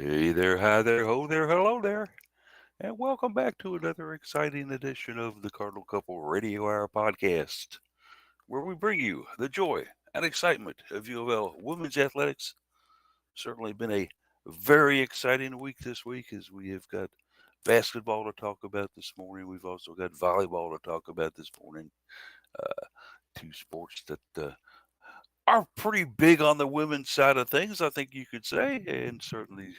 Hey there, hi there, ho there, hello there, and welcome back to another exciting edition of the Cardinal Couple Radio Hour podcast, where we bring you the joy and excitement of UofL women's athletics. Certainly been a very exciting week this week as we have got basketball to talk about this morning. We've also got volleyball to talk about this morning. Uh, Two sports that are pretty big on the women's side of things, I think you could say, and certainly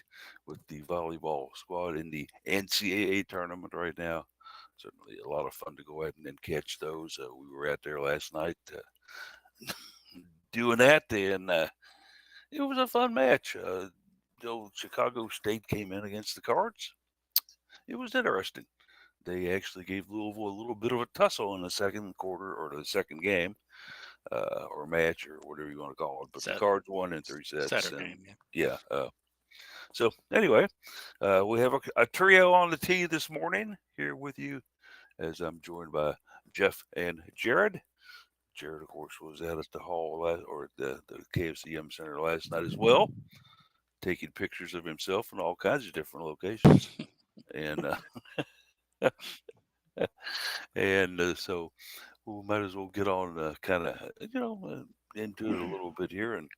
with the volleyball squad in the NCAA tournament right now, certainly a lot of fun to go ahead and catch those. We were out there last night doing that, and it was a fun match. The old Chicago State came in against the Cards. It was interesting. They actually gave Louisville a little bit of a tussle in the second quarter or the second game. Or match or whatever you want to call it. But the Set Cards won in three sets, setter and game. Yeah. yeah. So anyway, we have a trio on the tee this morning here with you, as I'm joined by Jeff and Jared. Jared, of course, was out at the hall or at the KFCM Center last night as well, taking pictures of himself in all kinds of different locations, and so we might as well get on kind of into it a little bit here. And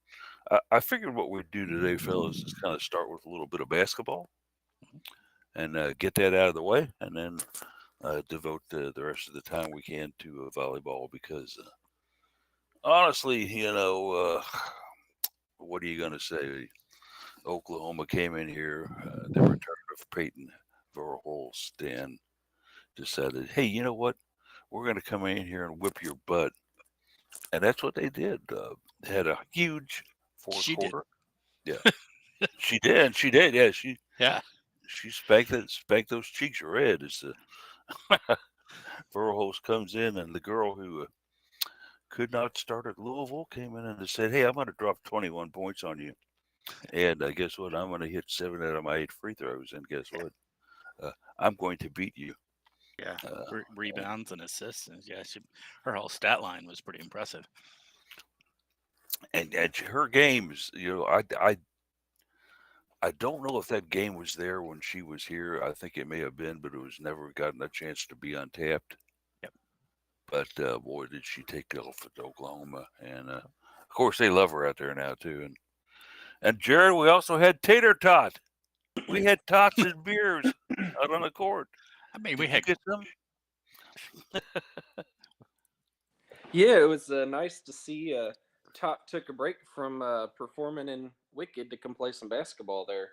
I figured what we'd do today, fellas, is kind of start with a little bit of basketball and get that out of the way, and then devote the rest of the time we can to volleyball because honestly, what are you going to say? Oklahoma came in here, the return of Peyton Verhulst, and decided, hey, you know what? We're going to come in here and whip your butt. And that's what they did. They had a huge fourth She did. quarter. Yeah, she did. She did. Yeah, Yeah. she spanked those cheeks red as the Verhulst comes in, and the girl who could not start at Louisville came in and said, "Hey, I'm going to drop 21 points on you, and guess what? I'm going to hit 7 out of my 8 free throws, and guess what? I'm going to beat you." Yeah. Uh, and, Rebounds and assists. And yeah, her whole stat line was pretty impressive. and her games, I don't know if that game was there when she was here. I think it may have been, but it was never gotten a chance to be untapped. Yep. But boy, did she take off at Oklahoma, and of course they love her out there now too. And Jared, we also had tater tot. We had tots and beers out on the court. I mean, we Did you had get some? Yeah, it was nice to see Tot took a break from performing in Wicked to come play some basketball there.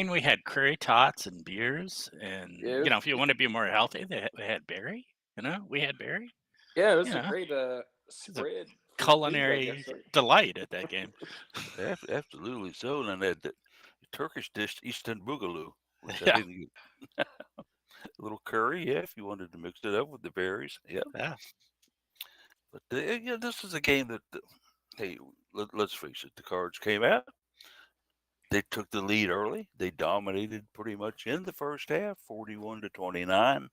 we had curry tots and beers, and Yeah, if you want to be more healthy, they had berry. We had berry. yeah, it You was a know, great it's a spread for food, I culinary guess. Right? delight at that game. Absolutely so. And that Turkish dish, Eastern Boogaloo, which I Yeah. didn't get. A little curry, yeah, if you wanted to mix it up with the berries, yeah. Yeah. But yeah, this is a game that, hey, let's face it, the Cards came out. They took the lead early. They dominated pretty much in the first half, 41-29.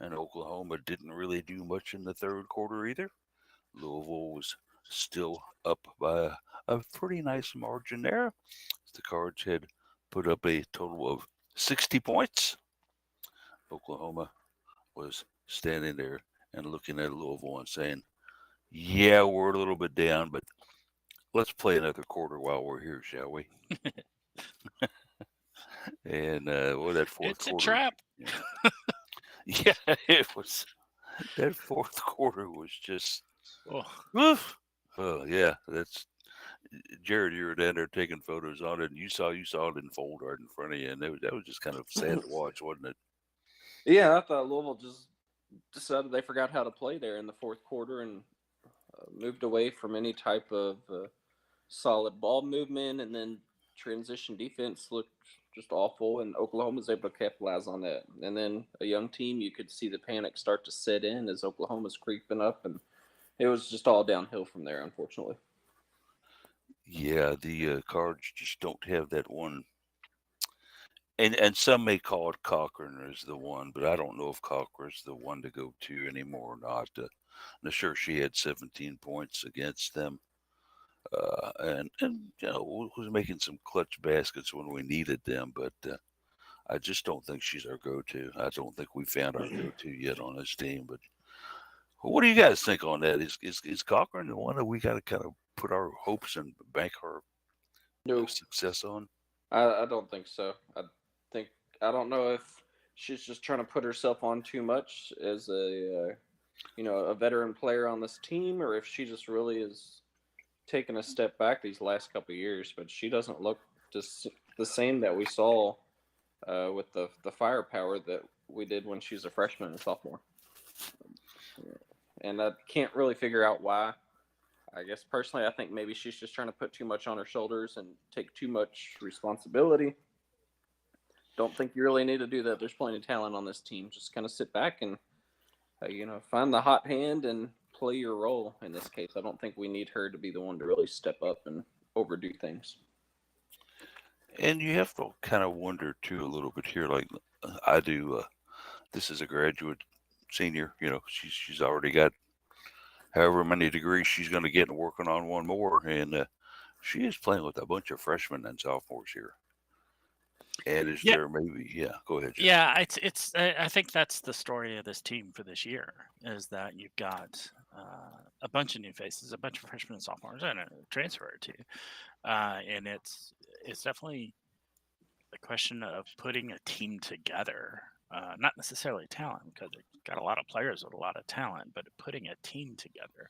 And Oklahoma didn't really do much in the third quarter either. Louisville was still up by a pretty nice margin there. The Cards had put up a total of 60 points. Oklahoma was standing there and looking at Louisville and saying, yeah, we're a little bit down, but let's play another quarter while we're here, shall we? And that fourth It's a quarter, trap. yeah, yeah, it was. That fourth quarter was just, Oh, woof. Oh yeah, that's Jared. You were down there taking photos on it, and you saw it unfold right in front of you, and that was just kind of sad to watch, wasn't it? Yeah, I thought Louisville just decided they forgot how to play there in the fourth quarter and moved away from any type of solid ball movement, and then transition defense looked just awful, and Oklahoma was able to capitalize on that. And then a young team, you could see the panic start to set in as Oklahoma's creeping up, and it was just all downhill from there, unfortunately. Yeah, the Cards just don't have that one. And some may call it Cochran as the one, but I don't know if Cochran's the one to go to anymore or not. Sure, she had 17 points against them, and was making some clutch baskets when we needed them, but I just don't think she's our go-to. I don't think we found our go-to yet on this team. But what do you guys think on that? Is Cochran the one that we got to kind of put our hopes and bank our No, success on? I don't think so. Think I don't know if she's just trying to put herself on too much as a veteran player on this team, or if she just really is taking a step back these last couple of years. But she doesn't look just the same that we saw with the firepower that we did when she was a freshman and sophomore. And I can't really figure out why. I guess personally, I think maybe she's just trying to put too much on her shoulders and take too much responsibility. Don't think you really need to do that. There's plenty of talent on this team. Just kind of sit back and find the hot hand and play your role. In this case, I don't think we need her to be the one to really step up and overdo things. And you have to kind of wonder too a little bit here, like I do. This is a graduate senior. She's already got however many degrees she's going to get and working on one more, and she is playing with a bunch of freshmen and sophomores here. And is Yeah, there maybe? Yeah, go ahead, Jeff. yeah. I think that's the story of this team for this year is that you've got a bunch of new faces, a bunch of freshmen and sophomores, and a transfer or two, and it's definitely the question of putting a team together. Not necessarily talent, because they've got a lot of players with a lot of talent, but putting a team together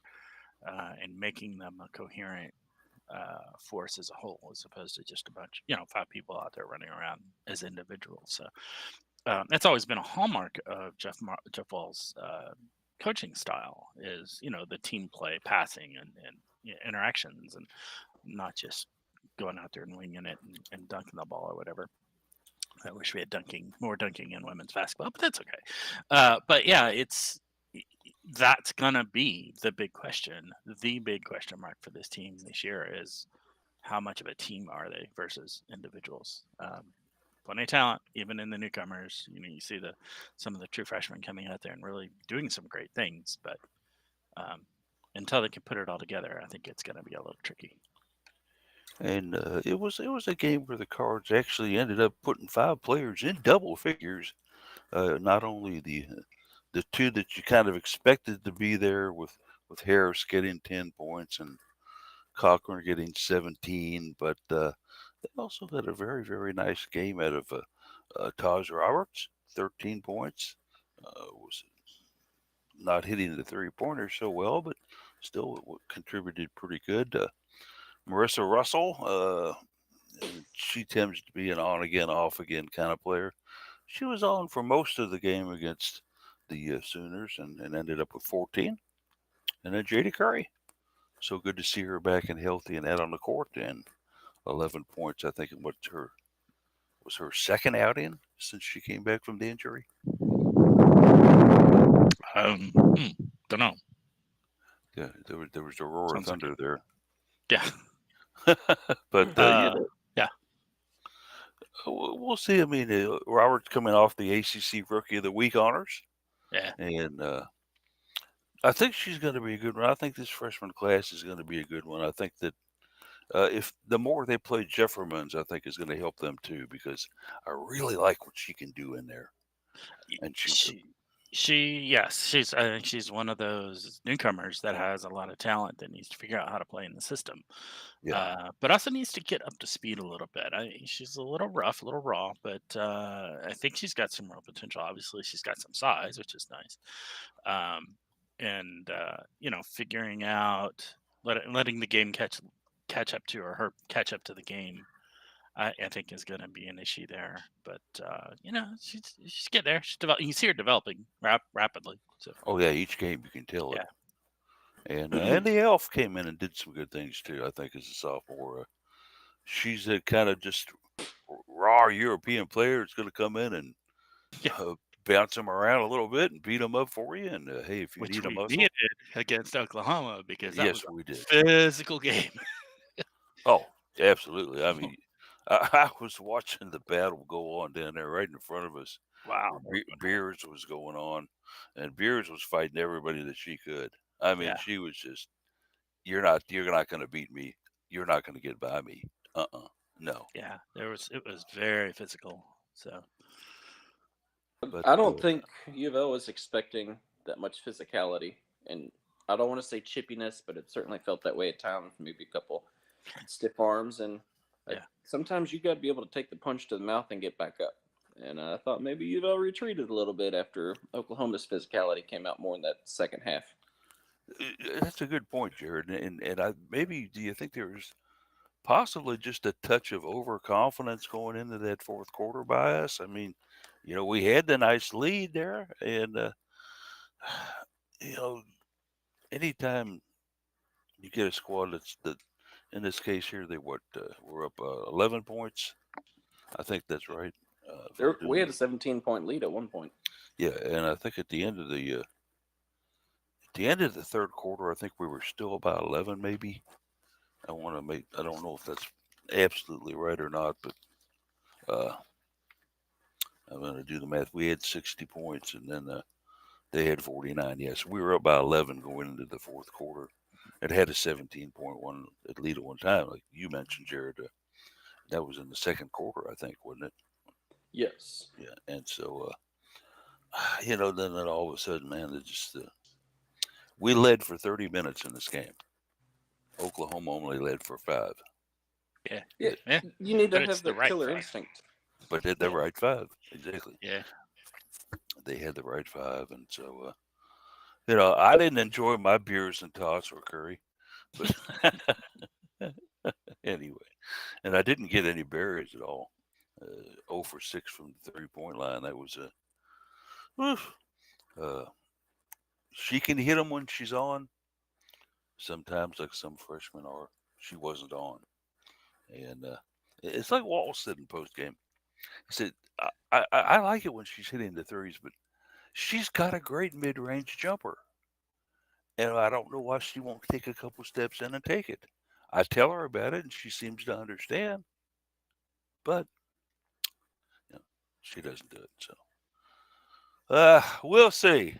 and making them a coherent force as a whole, as opposed to just a bunch, 5 people out there running around as individuals. So that's always been a hallmark of Jeff Wall's coaching style is the team play, passing, and interactions, and not just going out there and winging it and dunking the ball or whatever. I wish we had more dunking in women's basketball, but that's okay. But yeah, that's gonna be the big question. The big question mark for this team this year is how much of a team are they versus individuals. Plenty of talent, even in the newcomers. You see some of the true freshmen coming out there and really doing some great things, but until they can put it all together, I think it's going to be a little tricky. And it was a game where the Cards actually ended up putting 5 players in double figures. Not only the two that you kind of expected to be there with Harris getting 10 points and Cochran getting 17, but they also got a very, very nice game out of Taj Roberts, 13 points. Was not hitting the 3-pointer so well, but still contributed pretty good. Marissa Russell, she tends to be an on again, off again kind of player. She was on for most of the game against the Sooners and ended up with 14. And then Jada Curry. So good to see her back and healthy and out on the court, and 11 points. I think it was her second outing since she came back from the injury. Don't know. Yeah, there was a roar of Sounds like thunder there. Yeah. But yeah. We'll see. I mean, Robert's coming off the ACC Rookie of the Week honors. Yeah. And I think she's going to be a good one. I think this freshman class is going to be a good one. I think that if the more they play Jeffermans, I think is going to help them too, because I really like what she can do in there. And I think she's one of those newcomers that has a lot of talent that needs to figure out how to play in the system. Yeah. But also needs to get up to speed a little bit. She's a little rough, a little raw, but I think she's got some real potential. Obviously, she's got some size, which is nice. And figuring out letting the game catch up to her catch up to the game. I think is going to be an issue there, but she's getting there. She's developing. You see her developing rapidly. So. Oh yeah, each game you can tell it. Yeah. And the Elf came in and did some good things too. I think as a sophomore, she's a kind of just raw European player that's going to come in and bounce them around a little bit and beat them up for you. And hey, if you Which need a we muscle, needed against Oklahoma because that was we did. Physical game. Oh, absolutely. I mean, I was watching the battle go on down there right in front of us. Wow. Beers was going on, and Beers was fighting everybody that she could. I mean, she was just, you're not going to beat me. you're not going to get by me. No. Yeah, it was very physical. So But I don't think U of L was expecting that much physicality, and I don't want to say chippiness, but it certainly felt that way at times. Maybe a couple stiff arms, and yeah, sometimes you got to be able to take the punch to the mouth and get back up. And I thought maybe U of L retreated a little bit after Oklahoma's physicality came out more in that second half. that's a good point, Jared. And I maybe do you think there's possibly just a touch of overconfidence going into that fourth quarter by us? I mean, we had the nice lead there, and you know, anytime you get a squad that in this case here they we're up 11 points. I think that's right. If I'm We doing had a 17-point lead at one point. yeah, and I think at the end of the third quarter, I think we were still about 11 maybe. I don't know if that's absolutely right or not, but uh, I'm going to do the math. We had 60 points, and then they had 49. Yes, we were up by 11 going into the fourth quarter. It had a 17.1 lead at one time, like you mentioned, Jared. That was in the second quarter, I think, wasn't it? Yes. Yeah, and so then all of a sudden, man, we led for 30 minutes in this game. Oklahoma only led for 5. yeah, Yeah, yeah. you need to But it's have the that right killer five. instinct. But they had the Yeah. right 5. Exactly. Yeah, They had the right 5. And so, I didn't enjoy my beers and tots or curry. But anyway, and I didn't get any berries at all. 0 for 6 from the 3-point line. That was uh, she can hit them when she's on. Sometimes, like some freshmen are, she wasn't on. And it's like Walt said in post game. He said, I like it when she's hitting the threes, but she's got a great mid range jumper. And I don't know why she won't take a couple steps in and take it. I tell her about it, and she seems to understand, but she doesn't do it. So we'll see.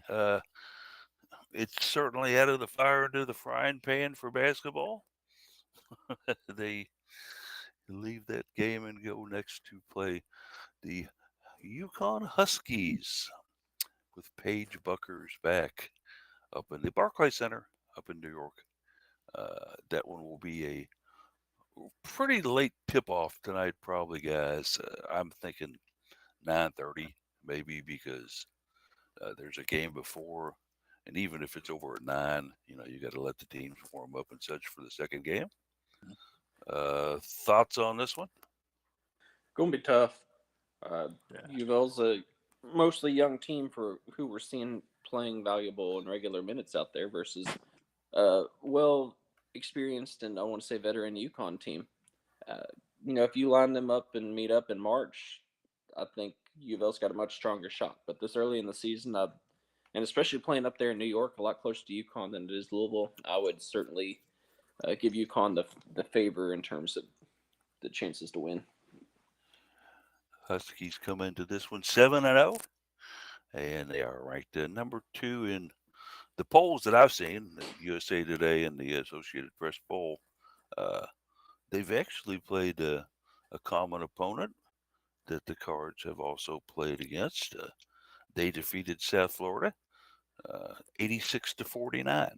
It's certainly out of the fire into the frying pan for basketball. They leave that game and go next to play the Yukon Huskies with Paige Buckers back up in the Barclays Center up in New York. That one will be a pretty late tip-off tonight, probably, guys. I'm thinking 9:30, maybe, because there's a game before, and even if it's over at 9, you got to let the teams warm up and such for the second game. Thoughts on this one? Going to be tough. yeah, U of L's a mostly young team for who we're seeing playing valuable and regular minutes out there versus well experienced and I want to say veteran Yukon team. Uh, if you line them up and meet up in March, I think U of L's got a much stronger shot. But this early in the season, and especially playing up there in New York, a lot closer to Yukon than it is Louisville, I would certainly give Yukon the favor in terms of the chances to win. Huskies come into this one 7-0, and they are ranked number 2 in the polls that I've seen, the USA Today and the Associated Press poll. They've actually played a common opponent that the Cards have also played against. They defeated South Florida 86-49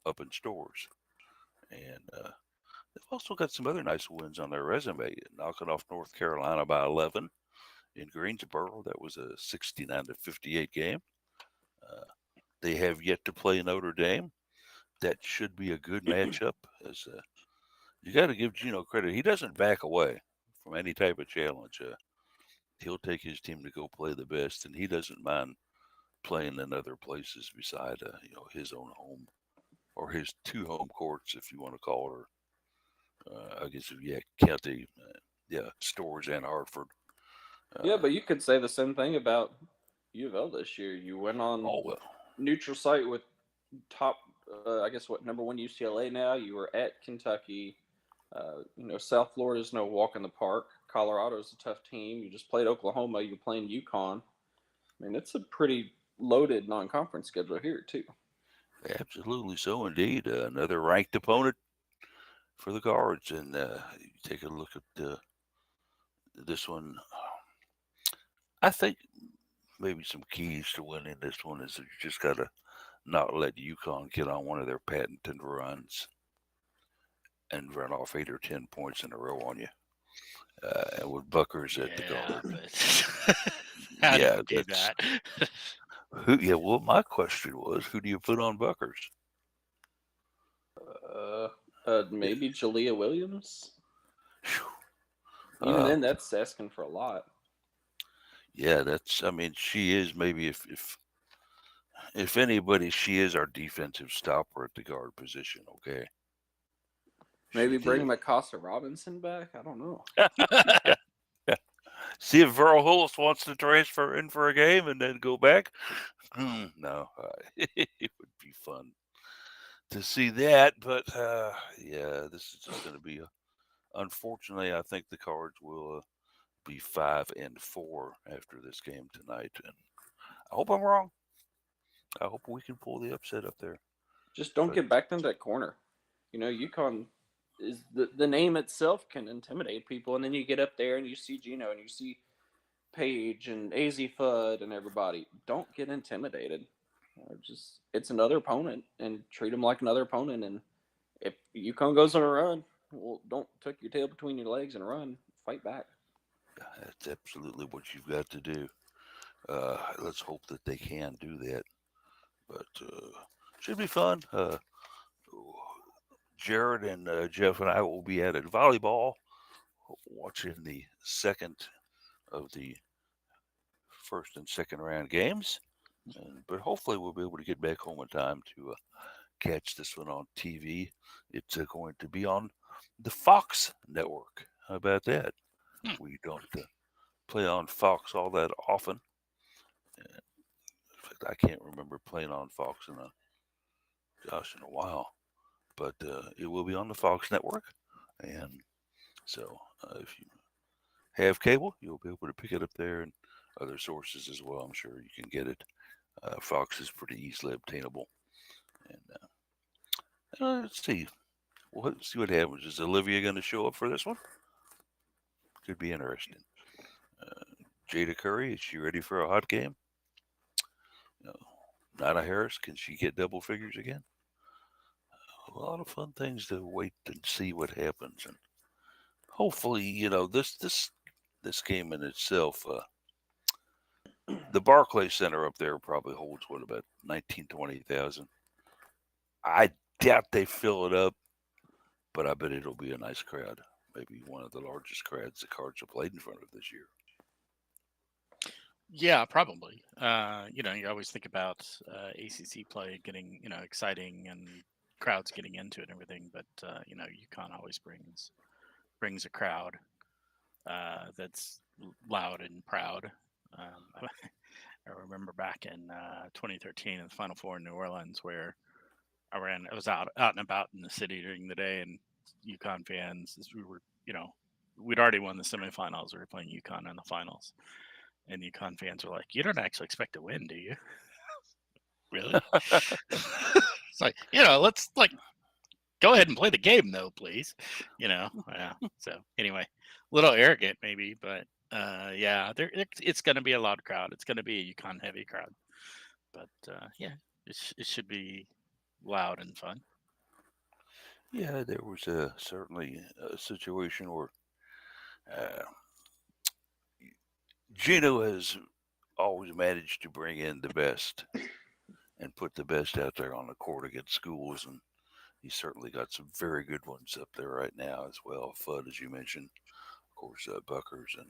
up in Stores, and they've also got some other nice wins on their resume, knocking off North Carolina by 11 in Greensboro. That was a 69-58 game. They have yet to play Notre Dame. That should be a good matchup. As you got to give Gino credit, he doesn't back away from any type of challenge. He'll take his team to go play the best, and he doesn't mind playing in other places beside his own home or his 2 home courts, if you want to call it. Or I guess count the Stores and Hartford. Yeah, but you could say the same thing about U of L this year. You went on Oh well, neutral site with top, I guess what number 1 UCLA now. You were at Kentucky. South Florida is no walk in the park. Colorado is a tough team. You just played Oklahoma. You're playing UConn. I mean, it's a pretty loaded non-conference schedule here too. absolutely so indeed. Another ranked opponent for the Guards. And you take a look at this one. I think maybe some keys to winning this one is that you just got to not let UConn get on one of their patented runs and run off 8 or 10 points in a row on you. And with Buckers at the Yeah, guard. but how do Yeah, you do that's that? who. Yeah, well, my question was, who do you put on Buckers? Uh, maybe Jalea Williams. Phew. Even Uh, then, that's asking for a lot. yeah, that's. I mean, she is maybe if anybody, she is our defensive stopper at the guard position. Okay, she Maybe did. bring Mikasa Robinson back. I don't know. Yeah, yeah. See if Verl Hulse wants to transfer in for a game and then go back. No, it would be fun to see that, but yeah, this is just going to be. Unfortunately, I think the Cards will be 5-4 after this game tonight, and I hope I'm wrong. I hope we can pull the upset up there. Just don't But get back into that corner. UConn is the name itself can intimidate people, and then you get up there and you see Gino and you see Paige and AZ Fudd and everybody. Don't get intimidated. Just it's another opponent and treat them like another opponent. And if UConn goes on a run, well, don't tuck your tail between your legs and run. Fight back. that's absolutely what you've got to do. Let's hope that they can do that. But should be fun. Jared and Jeff and I will be at it volleyball, watching the second of the first and second round games. But hopefully we'll be able to get back home in time to catch this one on TV. It's going to be on the Fox network. How about that? We don't play on Fox all that often. In fact, I can't remember playing on Fox in a while. But it will be on the Fox network, and so if you have cable, you'll be able to pick it up there and other sources as well. I'm sure you can get it. Fox is pretty easily obtainable. And let's see. We'll see what happens. Is Olivia going to show up for this one? Could be interesting. Jada Curry, is she ready for a hot game? No. Nana Harris, can she get double figures again? A lot of fun things to wait and see what happens, and hopefully, this game in itself. The Barclays Center up there probably holds what, about 19,000-20,000. I doubt they fill it up, but I bet it'll be a nice crowd. Maybe one of the largest crowds the Cards have played in front of this year. Yeah, probably. You always think about ACC play getting exciting and crowds getting into it and everything, but UConn always brings a crowd that's loud and proud. I remember back in 2013 in the Final Four in New Orleans, where I was out and about in the city during the day, and UConn fans, we'd already won the semifinals. We were playing UConn in the finals, and UConn fans were like, "You don't actually expect to win, do you?" Really? It's like, let's go ahead and play the game, though, please. Yeah. So anyway, a little arrogant maybe, but yeah, it's going to be a loud crowd. It's going to be a UConn heavy crowd, but yeah, it should be loud and fun. Yeah, there was certainly a situation where uh, Gino has always managed to bring in the best and put the best out there on the court against schools, and he's certainly got some very good ones up there right now as well. Fudd, as you mentioned, of course, Buckers, and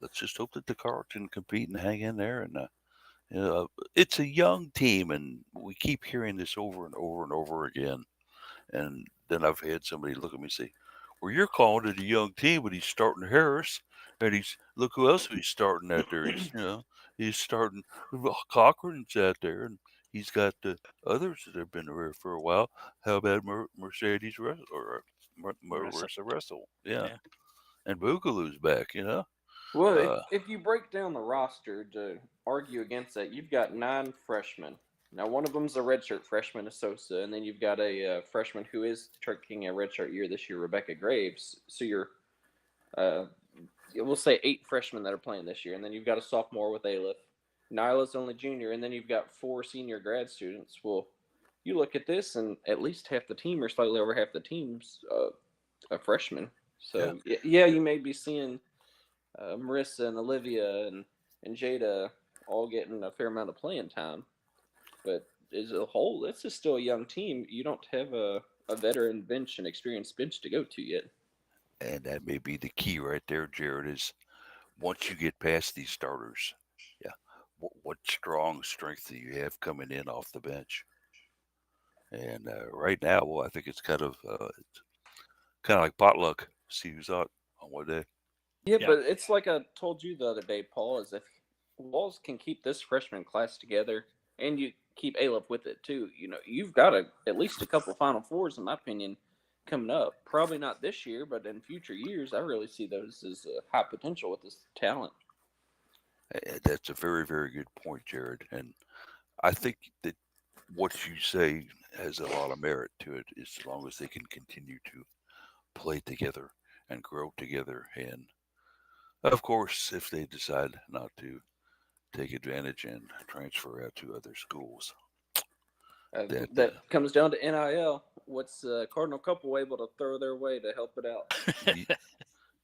let's just hope that the Cards can compete and hang in there. And it's a young team, and we keep hearing this over and over and over again. And then I've had somebody look at me and say, "Well, you're calling it a young team, but he's starting Harris, and look who else he's starting out there. He's starting Cochran's out there, and he's got the others that have been there for a while. How about Mercedes Russell or Marissa Russell? Yeah, Yeah. and Boogaloo's back. Well, Uh, if you break down the roster to argue against that, you've got 9 freshmen, Now, one of them's a redshirt freshman, Sosa, and then you've got a freshman who is taking a redshirt year this year, Rebecca Graves. So you're, uh, we'll say 8 freshmen that are playing this year, and then you've got a sophomore with Aleph. Nyla's only junior, and then you've got 4 senior grad students. Well, you look at this, and at least half the team, or slightly over half the team's, a freshman. Yeah. So yeah, you may be seeing Marissa and Olivia and Jada all getting a fair amount of playing time, but as a whole, this is still a young team. You don't have a veteran bench and experienced bench to go to yet. And that may be the key right there, Jared, is once you get past these starters, yeah, what strong strength do you have coming in off the bench? And right now, well, I think it's kind of like potluck. See who's out on what day. Yeah, Yeah. but it's like I told you the other day, Paul, is if Walls can keep this freshman class together and you keep Aleph with it too, you've got at least a couple Final Fours, in my opinion, coming up. Probably not this year, but in future years, I really see those as high potential with this talent. That's a very, very good point, Jared. And I think that what you say has a lot of merit to it, as long as they can continue to play together and grow together. And of course, if they decide not to take advantage and transfer out to other schools, that That comes down to NIL. What's Cardinal Couple able to throw their way to help it out? y-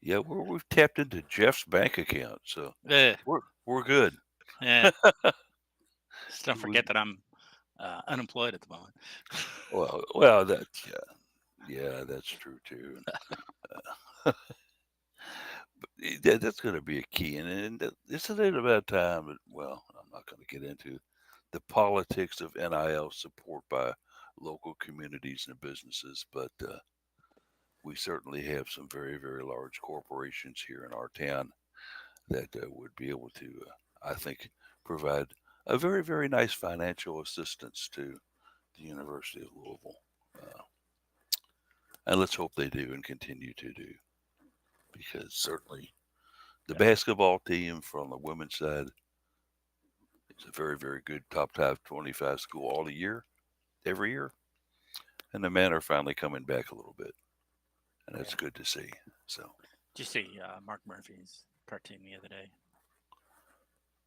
yeah, we've tapped into Jeff's bank account, so Eh, we're good. eh. Just don't We, forget that I'm unemployed at the moment. well, that's yeah, that's true too. That's going to be a key, and isn't it about time? Well, I'm not going to get into the politics of NIL support by local communities and businesses, but we certainly have some very, very large corporations here in our town that would be able to, I think, provide a very, very nice financial assistance to the University of Louisville. Uh, and let's hope they do and continue to do, because certainly the basketball team from the women's side is a very, very good top 25 school all the year, every year. And the men are finally coming back a little bit. And that's good to see. So, Did you see Mark Murphy's cartoon the other day?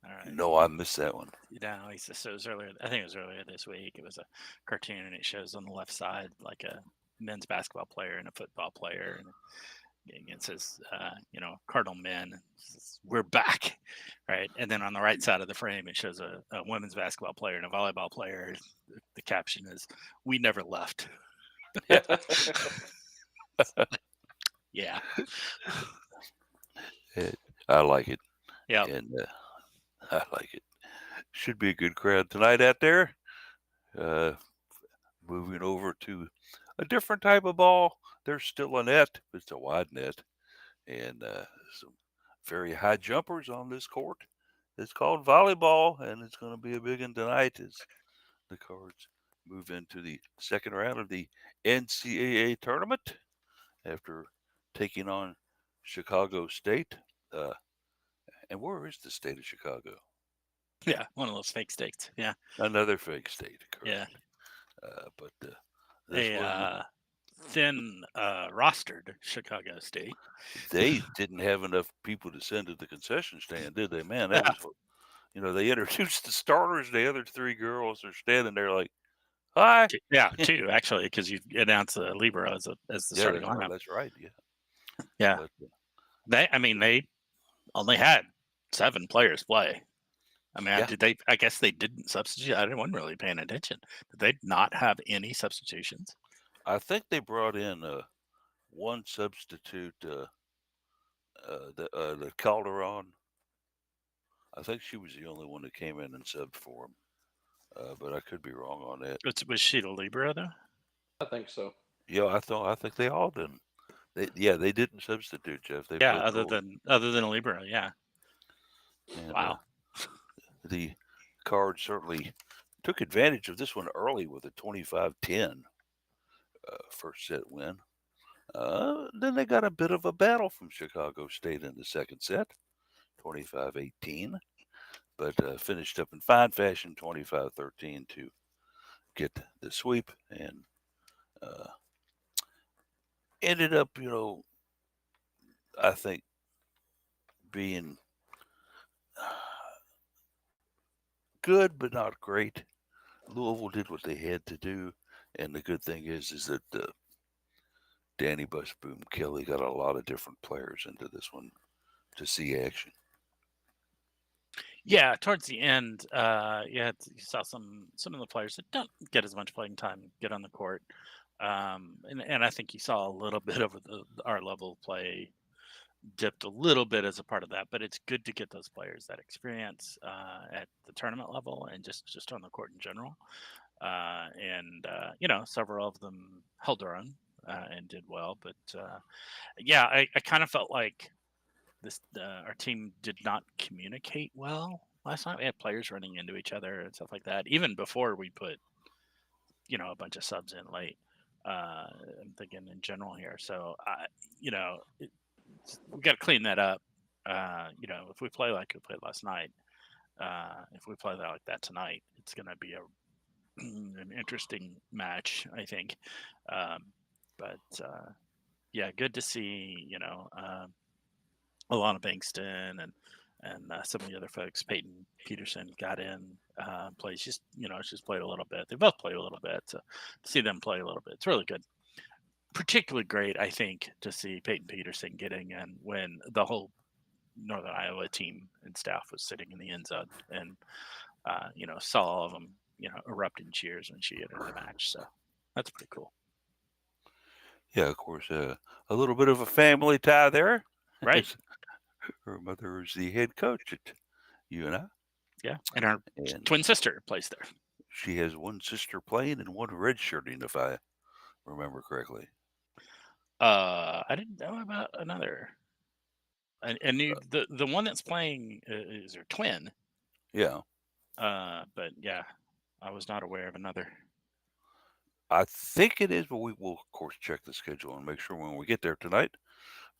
All right. no, I missed that one. No, so it was earlier. I think it was earlier this week. It was a cartoon, and it shows on the left side like a men's basketball player and a football player, and it says, Cardinal men, says, we're back, right? And then on the right side of the frame, it shows a women's basketball player and a volleyball player. The caption is, "We never left." Yeah. I like it. Yeah. And I like it. Should be a good crowd tonight out there. Moving over to a different type of ball. There's still a net, but it's a wide net. And some very high jumpers on this court. It's called volleyball, and it's going to be a big one tonight as the Cards move into the second round of the NCAA tournament after taking on Chicago State. And where is the state of Chicago? Yeah. One of those fake states. Yeah. Another fake state, Yeah. correct. But this one, Thin rostered Chicago State. they didn't have enough people to send to the concession stand, did they? Man, that was, they introduced the starters. The other 3 girls are standing there like, hi. Yeah, 2 actually, because you announced Libra as the starting lineup. That's right. Yeah. Yeah. But, They only had 7 players play. I mean, yeah. I guess they didn't substitute. I wasn't really paying attention. Did they not have any substitutions? I think they brought in one substitute, the Calderon. I think she was the only one that came in and subbed for him. But I could be wrong on that. Was she the Libra though? I think so. Yeah, I think they all didn't. They didn't substitute, Jeff. They Yeah, other than Libra, yeah. And, wow. The Cards certainly took advantage of this one early with a 25-10 first set win. Then they got a bit of a battle from Chicago State in the second set, 25-18. but finished up in fine fashion, 25-13 to get the sweep, and uh, ended up, I think being good but not great. Louisville did what they had to do, and the good thing is that Danny Busboom Kelly got a lot of different players into this one to see action. Yeah, towards the end, you saw some of the players that don't get as much playing time get on the court, and I think you saw a little bit of our level of play dipped a little bit as a part of that. But it's good to get those players that experience at the tournament level and just on the court in general. And several of them held their own and did well. But yeah, I kind of felt like our team did not communicate well last night. We had players running into each other and stuff like that, even before we put a bunch of subs in late. I'm thinking in general here, so we got to clean that up. If we play like we played last night, if we play like that tonight, it's going to be an interesting match, I think. But yeah, good to see Alana Bankston and some of the other folks. Peyton Peterson got in, plays just played a little bit. They both played a little bit, so to see them play a little bit, it's really good. Particularly great, I think, to see Peyton Peterson getting in when the whole Northern Iowa team and staff was sitting in the end zone, and saw all of them erupt in cheers when she entered the match. So that's pretty cool. Yeah, of course, a little bit of a family tie there. Right. Her mother is the head coach at UNI. Yeah, and her twin sister plays there. She has one sister playing and one redshirting, if I remember correctly. I didn't know about another. I knew the one that's playing is her twin. Yeah. But yeah, I was not aware of another. I think it is, but we will, of course, check the schedule and make sure when we get there tonight.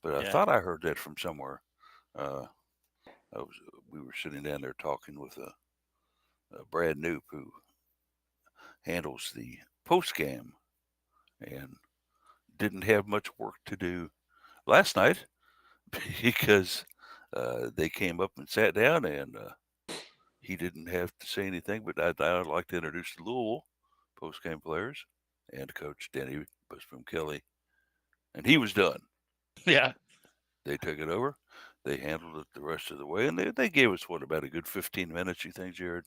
But I thought I heard that from somewhere. We were sitting down there talking with Brad Knoop, who handles the post game, and didn't have much work to do last night because they came up and sat down, and he didn't have to say anything. But I'd like to introduce the Louisville post game players and Coach Danny Busboom Kelly, and he was done. Yeah. They took it over. They handled it the rest of the way, and they gave us about a good 15 minutes. You think, Jared?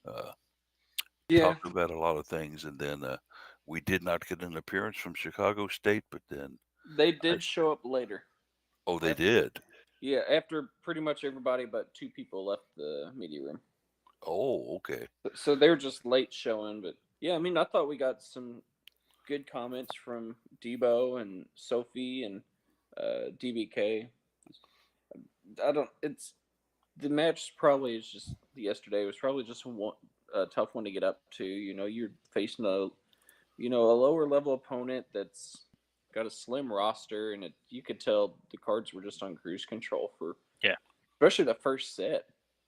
Talked about a lot of things, and then we did not get an appearance from Chicago State, but then they did show up later. Oh, they did? Yeah, after pretty much everybody but two people left the media room. Oh, okay. So they were just late showing, but yeah, I mean, I thought we got some good comments from Debo and Sophie and DBK. The match probably is just yesterday was probably just a tough one to get up to. You're facing a lower level opponent that's got a slim roster, and you could tell the Cards were just on cruise control especially the first set.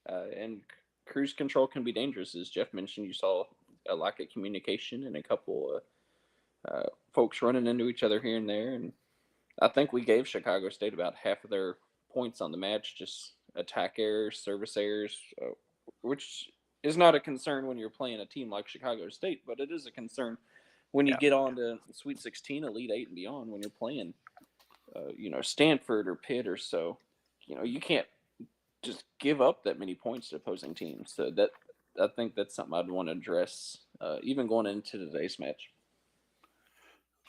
And cruise control can be dangerous, as Jeff mentioned. You saw a lack of communication and a couple of folks running into each other here and there, and I think we gave Chicago State about half of their points on the match, just attack errors, service errors, which is not a concern when you're playing a team like Chicago State, but it is a concern when you get on to Sweet 16, Elite 8 and beyond, when you're playing, Stanford or Pitt or so. You can't just give up that many points to opposing teams. So I think that's something I'd want to address, even going into today's match.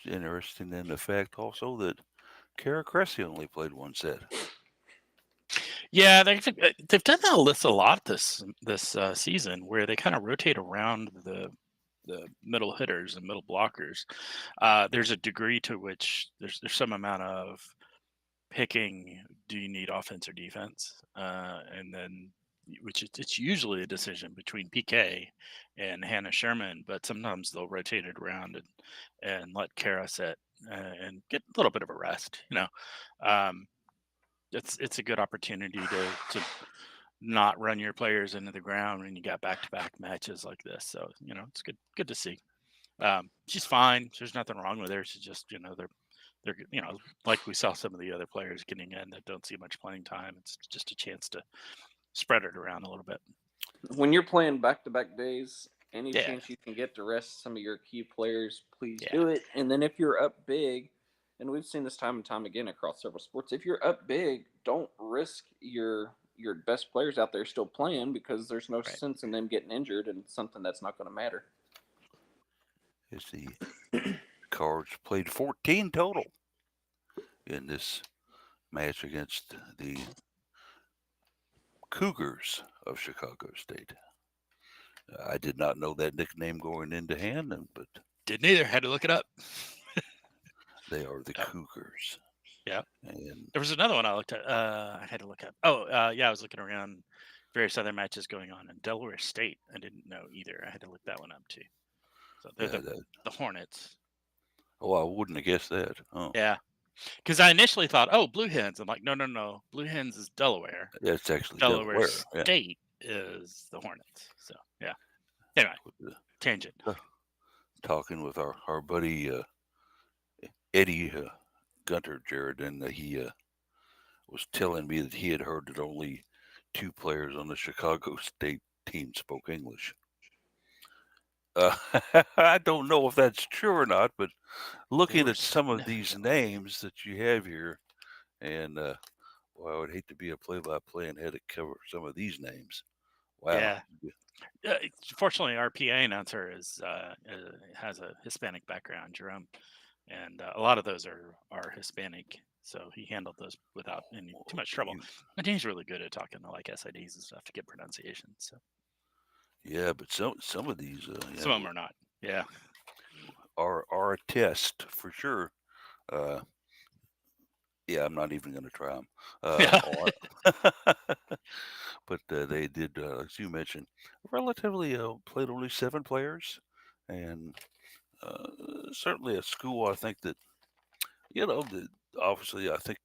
It's interesting in the fact also that Kara Cressy only played one set. Yeah, they've done that a lot this season, where they kind of rotate around the middle hitters and middle blockers. There's a degree to which there's some amount of picking. Do you need offense or defense? And then it's usually a decision between PK and Hannah Sherman, but sometimes they'll rotate it around and let Kara sit and get a little bit of a rest. It's a good opportunity to not run your players into the ground when you got back-to-back matches like this. So it's good to see. She's fine. There's nothing wrong with her. She's just they're like we saw some of the other players getting in that don't see much playing time. It's just a chance to spread it around a little bit. When you're playing back-to-back days, any Yeah. chance you can get to rest some of your key players, please Yeah. do it. And then if you're up big, and we've seen this time and time again across several sports, if you're up big, don't risk your best players out there still playing, because there's no Right. sense in them getting injured and something that's not going to matter. As the Cards played 14 total in this match against the Cougars of Chicago State. I did not know that nickname going into hand, but Didn't either. Had to look it up. they are the Yep. Cougars. Yeah. And There was another one I looked at. I had to look up. Oh, yeah, I was looking around various other matches going on in Delaware State. I didn't know either. I had to look that one up too. So they're the Hornets. Oh, I wouldn't have guessed that. Oh, Yeah. Because I initially thought, Blue Hens. I'm like, no. Blue Hens is Delaware. that's actually Delaware Yeah. State is the Hornets. So, yeah. Anyway, tangent. Talking with our buddy Eddie Gunter, Jared, and he was telling me that he had heard that only 2 players on the Chicago State team spoke English. I don't know if that's true or not, but looking at some of these names that you have here, and boy, I would hate to be a play-by-play and had to cover some of these names. Wow. Yeah. Fortunately, our PA announcer has a Hispanic background, Jerome, and a lot of those are Hispanic. So he handled those without too much trouble. And he's really good at talking to like SIDs and stuff to get pronunciation. So yeah, but some of these some of them are not. Yeah, are a test for sure. Yeah, I'm not even going to try them. But they did, as you mentioned, relatively played only 7 players, and certainly a school. I think that obviously I think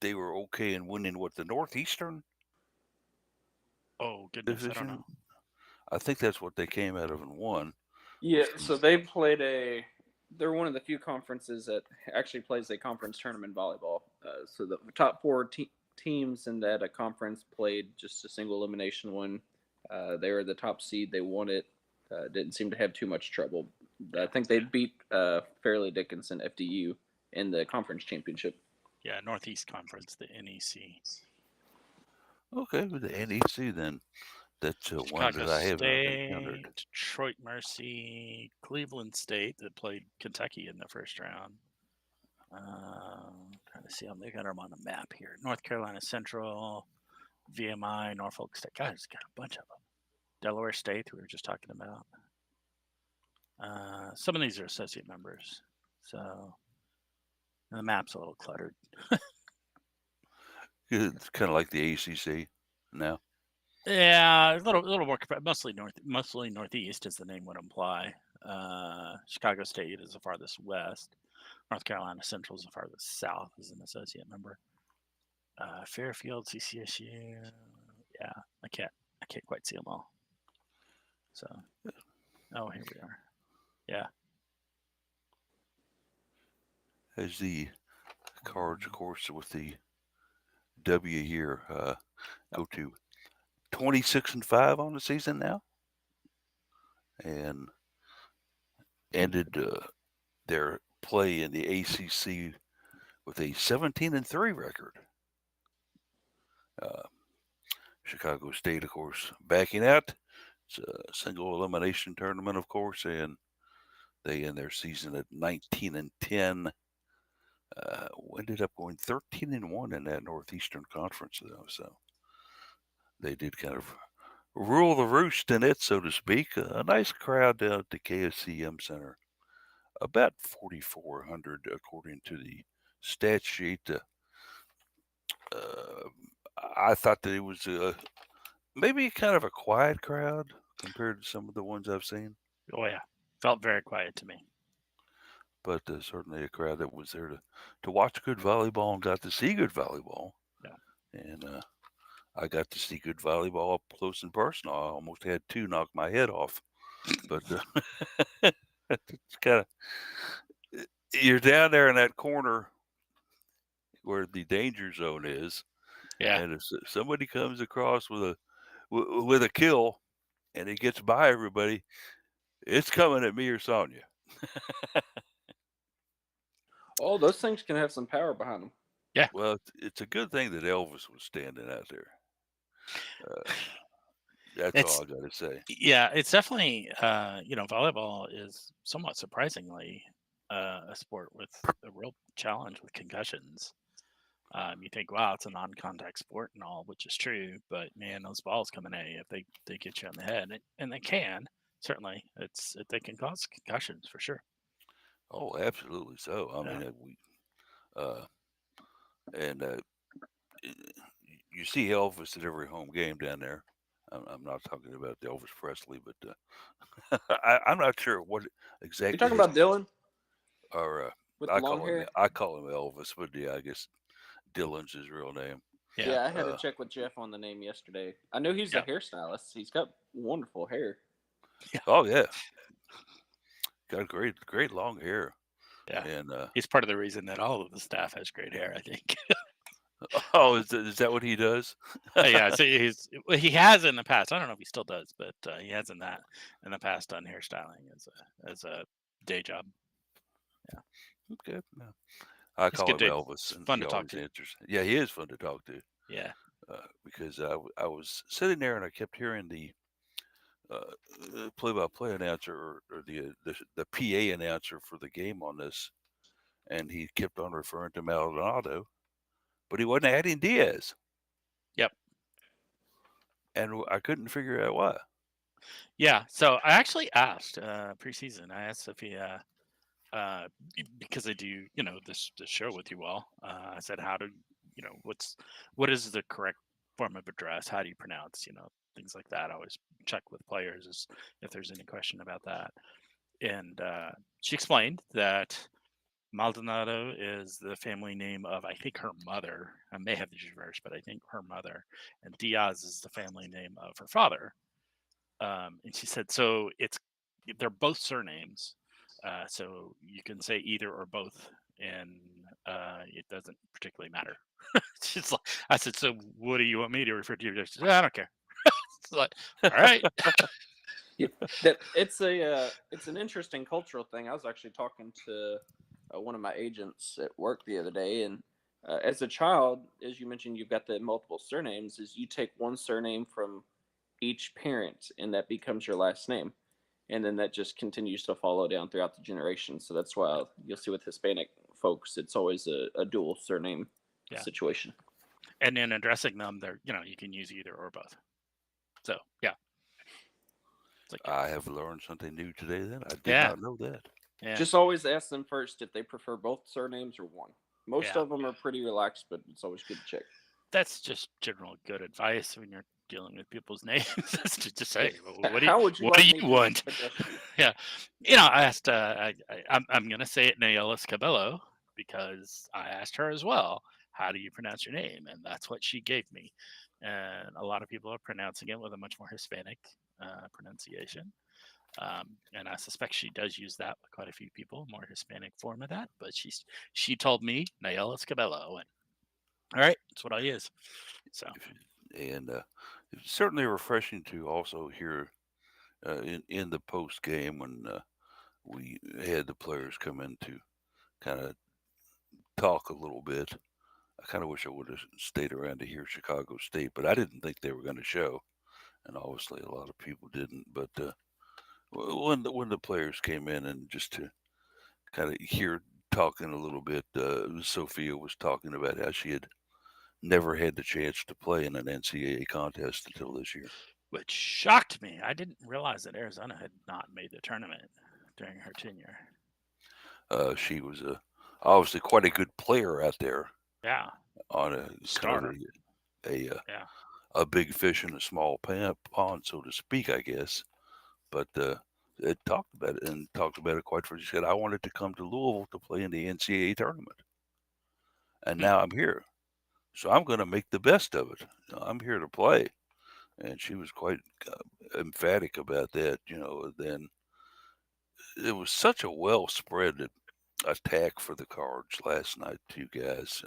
they were okay in winning the Northeastern. Oh goodness, division. I don't know. I think that's what they came out of and won. Yeah, so they played they're one of the few conferences that actually plays a conference tournament volleyball. So the top 4 teams in that conference played just a single elimination one. They were the top seed. They won it. Didn't seem to have too much trouble. I think they beat Fairleigh Dickinson FDU in the conference championship. Yeah, Northeast Conference, the NEC. Okay, with the NEC then. That's one that I haven't encountered. Detroit Mercy, Cleveland State that played Kentucky in the first round. Trying to see how they got them on the map here. North Carolina Central, VMI, Norfolk State. Guys, got a bunch of them. Delaware State, who we were just talking about. Some of these are associate members, so the map's a little cluttered. It's kind of like the ACC now. Yeah, a little more. Mostly Northeast, as the name would imply. Chicago State is the farthest west. North Carolina Central is the farthest south as an associate member. Fairfield, CCSU. Yeah, I can't quite see them all. So, here we are. Yeah. As the Cards, of course, with the W here, go to 26-5 on the season now, and ended their play in the ACC with a 17-3 record. Chicago State, of course, backing out. It's a single elimination tournament, of course, and they end their season at 19-10. Ended up going 13-1 in that Northeastern Conference, though. So they did kind of rule the roost in it, so to speak. A nice crowd down at the KSCM Center. About 4,400, according to the stat sheet. I thought that it was maybe kind of a quiet crowd compared to some of the ones I've seen. Oh, yeah. Felt very quiet to me. But certainly a crowd that was there to watch good volleyball and got to see good volleyball. Yeah. And I got to see good volleyball up close and personal. I almost had two knock my head off, but it's kind of you're down there in that corner where the danger zone is, Yeah. and if somebody comes across with a kill and he gets by everybody, it's coming at me or Sonya. Oh, those things can have some power behind them. Yeah. Well, it's a good thing that Elvis was standing out there. Uh, that's all It's I got to say. yeah, it's definitely volleyball is somewhat surprisingly a sport with a real challenge with concussions. You think, wow, it's a non-contact sport and all, which is true, but man, those balls coming at you if they get you on the head, and they can certainly. They can cause concussions for sure. Oh, absolutely. So I Yeah. mean, uh, and you see Elvis at every home game down there. I'm not talking about Elvis Presley, but I'm not sure what You exactly talking his about Dylan or with the long hair? I call him Elvis, but yeah, I guess Dylan's his real name. Yeah. Yeah, I had to Uh, check with Jeff on the name yesterday. I knew he's a Yeah. hairstylist. He's got wonderful hair. oh yeah, got great long hair, Yeah. and He's part of the reason that all of the staff has great hair, I think. oh, is that what he does? Yeah, so he has in the past. I don't know if he still does, but he has in the past done hairstyling as a day job. Okay, yeah. I He's call good him dude. Elvis, He's and fun he to talk always to. answers. Yeah, he is fun to talk to. Yeah. Because I was sitting there and I kept hearing the play-by-play announcer or the PA announcer for the game on this, and he kept on referring to Maldonado, but he wasn't adding Diaz, Yep. and I couldn't figure out why. Yeah. So I actually asked preseason. I asked if he because I do this show with you all. I said, how do what is the correct form of address? How do you pronounce things like that? I always check with players as if there's any question about that. And she explained that Maldonado is the family name of, I think, her mother. I may have the reverse, but I think her mother. And Diaz is the family name of her father. And she said, so they're both surnames. So you can say either or both, and it doesn't particularly matter. She's like, I said, so what do you want me to refer to you? She said, I don't care. It's like, all right. Yeah, it's an interesting cultural thing. I was actually talking to one of my agents at work the other day, and as a child, as you mentioned, you've got the multiple surnames. Is you take one surname from each parent, and that becomes your last name, and then that just continues to follow down throughout the generations. So that's why you'll see with Hispanic folks, it's always a dual surname Yeah. situation. And then addressing them, they're you can use either or both. So yeah. I have learned something new today. Then I did Yeah. not know that. Yeah. Just always ask them first if they prefer both surnames or one. Most Yeah. of them are pretty relaxed, but it's always good to check. That's just general good advice when you're dealing with people's names. Is to just say, well, How would you what like do me you to want? address you? Yeah. I asked. I'm gonna say it Nayelis Cabello because I asked her as well. How do you pronounce your name? And that's what she gave me. And a lot of people are pronouncing it with a much more Hispanic pronunciation. And I suspect she does use that with quite a few people, more Hispanic form of that. But she told me Nayelis Cabello, and all right, that's what I use. So And it's certainly refreshing to also hear in the post game when we had the players come in to kind of talk a little bit. I kind of wish I would have stayed around to hear Chicago State, but I didn't think they were going to show, and obviously a lot of people didn't. But when the players came in and just to kind of hear talking a little bit, Sophia was talking about how she had never had the chance to play in an NCAA contest until this year. which shocked me. I didn't realize that Arizona had not made the tournament during her tenure. She was obviously quite a good player out there Yeah, on a star. kind of Yeah, a big fish in a small pond, so to speak, I guess. But it talked about it quite freely. She said, "I wanted to come to Louisville to play in the NCAA tournament, and Hmm. now I'm here." So I'm going to make the best of it. I'm here to play. And she was quite emphatic about that. Then it was such a well spread attack for the Cards last night, too, guys.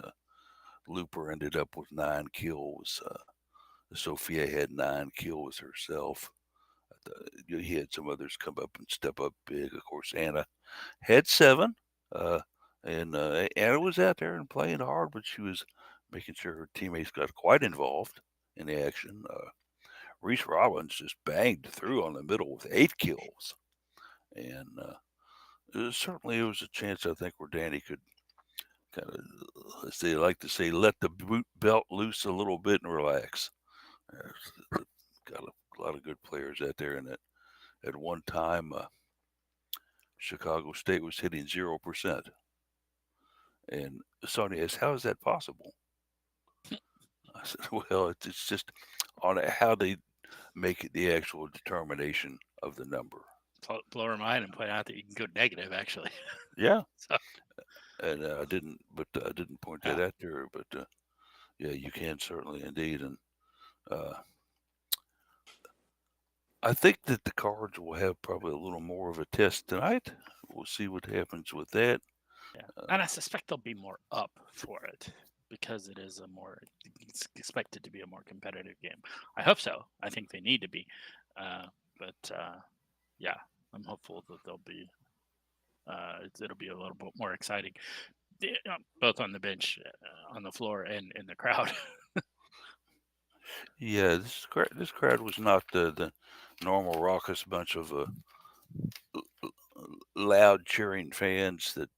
Looper ended up with 9 kills. Sophia had 9 kills herself. He had some others come up and step up big. Of course, Anna had 7. Uh, and Anna was out there and playing hard, but she was making sure her teammates got quite involved in the action. Reese Rollins just banged through on the middle with 8 kills. And certainly it was a chance, I think, where Danny could kind of, as they like to say, let the boot belt loose a little bit and relax. Got a lot of good players out there. And at one time, Chicago State was hitting 0%. And Sonia asked, how is that possible? I said, well, it's just on how they make it the actual determination of the number. Blow her mind and point out that you can go negative, actually. Yeah. So, And I didn't point that out there. But yeah, you can certainly indeed. And I think that the Cards will have probably a little more of a test tonight. We'll see what happens with that. yeah. And I suspect they'll be more up for it because it is it's expected to be a more competitive game. I hope so. I think they need to be. But yeah, I'm hopeful that they'll be. It'll be a little bit more exciting, both on the bench, on the floor, and in the crowd. Yeah, this crowd was not the normal raucous bunch of loud cheering fans that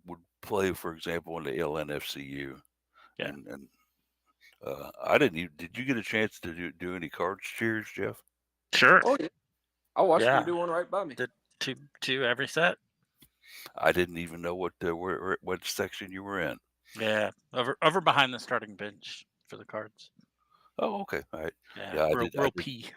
would play, for example, in the LNFCU. Yeah. And I didn't even. Did you get a chance to do any Cards cheers, Jeff? Sure. Oh yeah, I watched Yeah. them do one right by me. Did two every set. I didn't even know what section you were in. Yeah, over behind the starting bench for the Cards. Oh, okay, all right. Yeah, real P.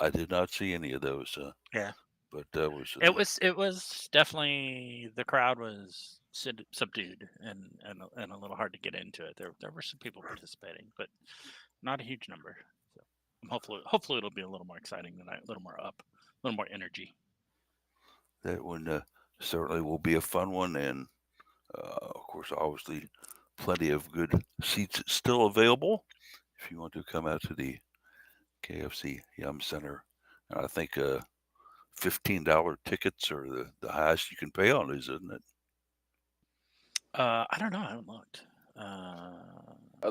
I did not see any of those. Yeah, but that was. It was definitely, the crowd was subdued and a little hard to get into it. There were some people participating, but not a huge number. So hopefully it'll be a little more exciting tonight, a little more up, a little more energy. That one certainly will be a fun one, and of course, obviously, plenty of good seats still available if you want to come out to the KFC Yum Center. And I think $15 tickets are the highest you can pay on these, isn't it? I don't know. I haven't looked.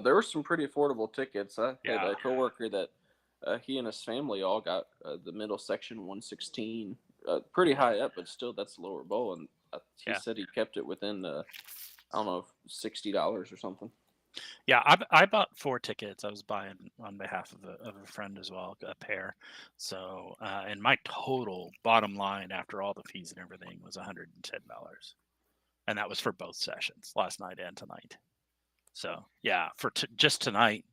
There were some pretty affordable tickets. I had Yeah. a coworker that he and his family all got the middle section 116, pretty high up, but still that's lower bowl. And he said he kept it within I don't know, $60 or something. Yeah, I bought 4 tickets. I was buying on behalf of a friend as well, a pair. So, and my total bottom line after all the fees and everything was $110, and that was for both sessions, last night and tonight. So, yeah, for just tonight,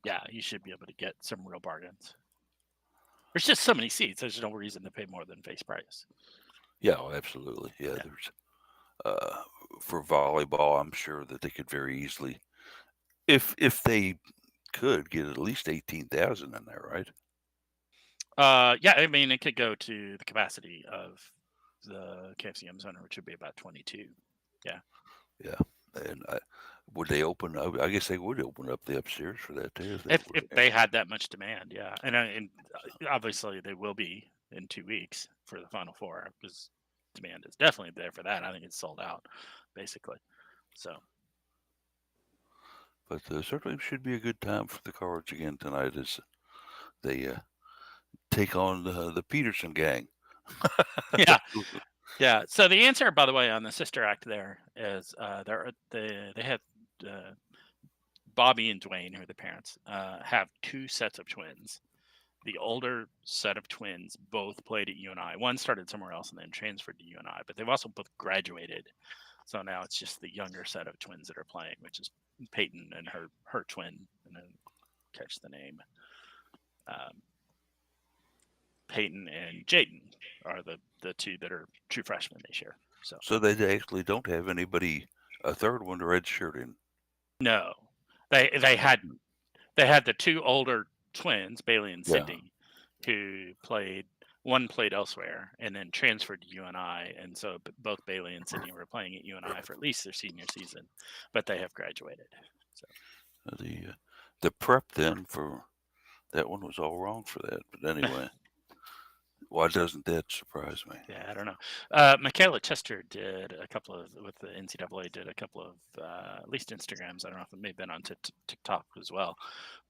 yeah, you should be able to get some real bargains. There's just so many seats. There's no reason to pay more than face price. Yeah, absolutely. Yeah, there's for volleyball, I'm sure that they could very easily, if they could, get at least 18,000 in there, right? Yeah, I mean, it could go to the capacity of the KFC Center, which would be about 22. Yeah. Yeah, and would they open up? I guess they would open up the upstairs for that too. If they had that much demand, yeah, and obviously they will be in 2 weeks for the Final Four, because demand is definitely there for that. I think it's sold out, basically. So, but certainly should be a good time for the Cards again tonight as they take on the Peterson gang. yeah, yeah. So the answer, by the way, on the sister act there is they had Bobby and Dwayne, who are the parents, have 2 sets of twins. The older set of twins both played at UNI. One started somewhere else and then transferred to UNI, but they've also both graduated. So now it's just the younger set of twins that are playing, which is Peyton and her twin, and then catch the name. Peyton and Jaden are the 2 that are true freshmen this year. So they actually don't have anybody A third one redshirting. No, they had the two older twins, Bailey and Yeah. Sydney, who played. One played elsewhere and then transferred to UNI, and so both Bailey and Sydney were playing at UNI for at least their senior season, but they have graduated. So The prep then for that one was all wrong for that. But anyway, why doesn't that surprise me? yeah, I don't know. Michaela Chester did a couple of with the NCAA did a couple of at least Instagrams. I don't know if it may have been on TikTok as well,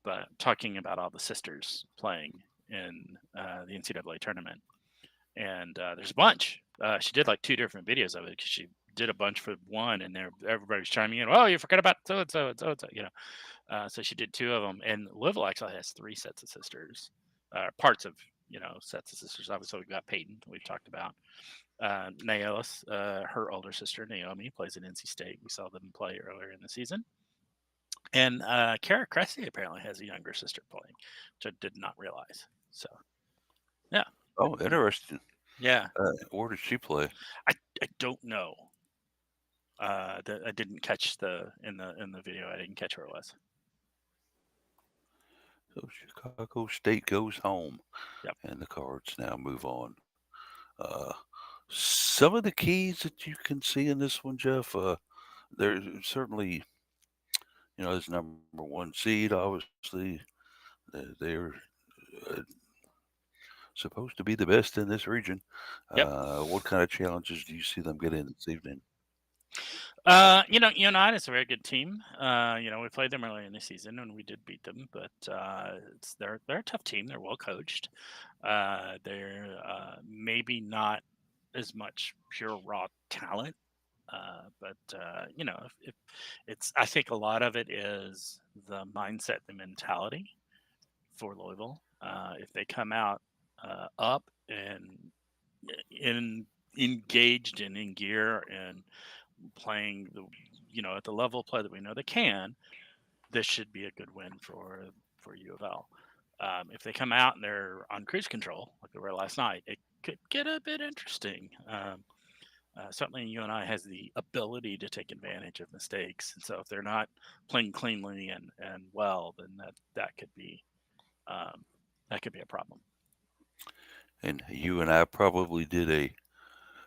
but talking about all the sisters playing in the NCAA tournament, and there's a bunch. She did like 2 different videos of it because she did a bunch for one, and everybody's chiming in. Oh, you forgot about so and so and so and so. So she did 2 of them, and Louisville actually has 3 sets of sisters, parts of sets of sisters. Obviously, we've got Peyton, we've talked about. Naelis, her older sister Naomi, plays at NC State. We saw them play earlier in the season. And Kara Cressy apparently has a younger sister playing, which I did not realize. So, yeah. Oh, interesting. Yeah. Where did she play? I don't know. I didn't catch in the video. I didn't catch where it was. So Chicago State goes home. Yep. And the Cards now move on. Some of the keys that you can see in this one, Jeff, there's certainly, as number 1 seed, obviously, they're supposed to be the best in this region. Yep. What kind of challenges do you see them getting this evening? UNI is a very good team. We played them earlier in the season and we did beat them, but they're a tough team. They're well coached. They're maybe not as much pure raw talent, but if it's, I think a lot of it is the mindset, the mentality for Louisville. If they come out up and engaged and in gear and playing at the level of play that we know they can, this should be a good win for UofL. If they come out and they're on cruise control like they were last night, it could get a bit interesting. Certainly UNI has the ability to take advantage of mistakes, and so if they're not playing cleanly and well, then that could be a problem. And you and I probably did a